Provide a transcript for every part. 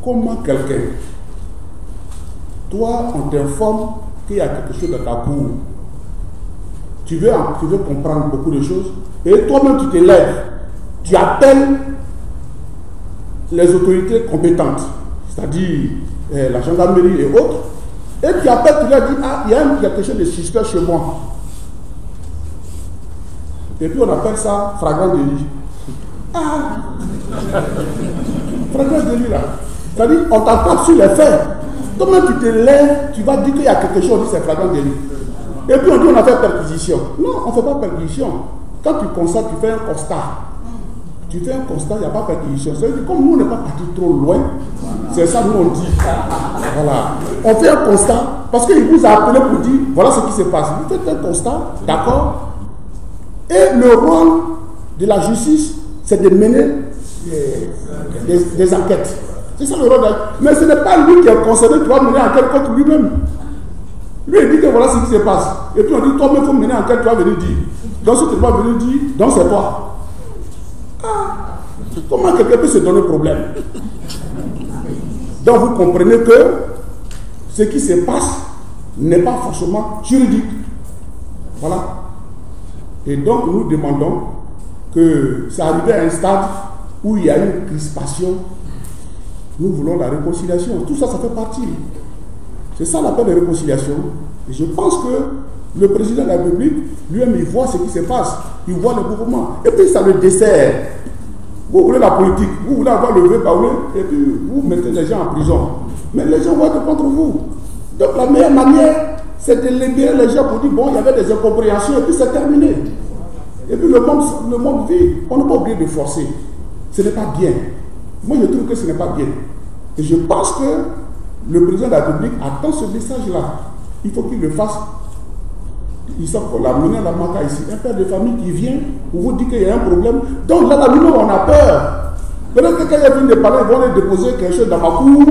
comment quelqu'un, toi, on t'informe qu'il y a quelque chose dans ta cour, tu veux comprendre beaucoup de choses, et toi-même tu te lèves, tu appelles les autorités compétentes, c'est-à-dire la gendarmerie et autres, et tu appelles, tu leur dis, ah, il y a quelque chose de suspect chez moi. Et puis on appelle ça flagrant délit. Ah, flagrant délit là. C'est-à-dire, on t'attrape sur les faits. Toi-même tu te lèves, tu vas dire qu'il y a quelque chose, on dit c'est flagrant délit. Et puis on dit on a fait perquisition. Non, on ne fait pas perquisition. Quand tu constates, tu fais un constat. Tu fais un constat, il n'y a pas perquisition. C'est-à-dire comme nous on n'est pas parti trop loin, c'est ça nous on dit. Voilà. On fait un constat, parce qu'il vous a appelé pour dire voilà ce qui se passe. Vous faites un constat, d'accord? Et le rôle de la justice, c'est de mener des enquêtes. C'est ça le rôle. Mais ce n'est pas lui qui est concerné qui va mener enquête contre lui-même. Lui, il dit que voilà ce qui se passe. Et puis on dit, toi-même, il faut mener enquête, tu vas venir dire. Donc si tu vas venir dire, donc c'est toi. Ah, comment quelqu'un peut se donner problème? Donc vous comprenez que ce qui se passe n'est pas forcément juridique. Voilà. Et donc nous demandons que ça arrive à un stade où il y a une crispation. Nous voulons la réconciliation. Tout ça, ça fait partie. C'est ça l'appel de réconciliation. Et je pense que le président de la République, lui-même, il voit ce qui se passe. Il voit le mouvement. Et puis ça le dessert. Vous voulez la politique, vous voulez avoir le vrai baoulé, et puis vous mettez les gens en prison. Mais les gens vont être contre vous. Donc la meilleure manière, c'est de libérer les gens pour dire, bon, il y avait des incompréhensions, et puis c'est terminé. Et puis le monde vit. On n'a pas oublié de forcer. Ce n'est pas bien. Moi, je trouve que ce n'est pas bien. Et je pense que le président de la République attend ce message-là. Il faut qu'il le fasse. Ils savent qu'on l'a mené à la Maka ici. Un père de famille qui vient pour vous dire qu'il y a un problème. Donc là, la minute, on a peur. Peut-être que quand il vient de parler, ils vont aller déposer quelque chose dans ma cour.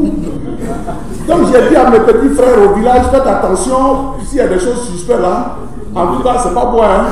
Donc j'ai dit à mes petits frères au village, faites attention, s'il y a des choses suspectes là, en tout cas, c'est pas bon. Hein?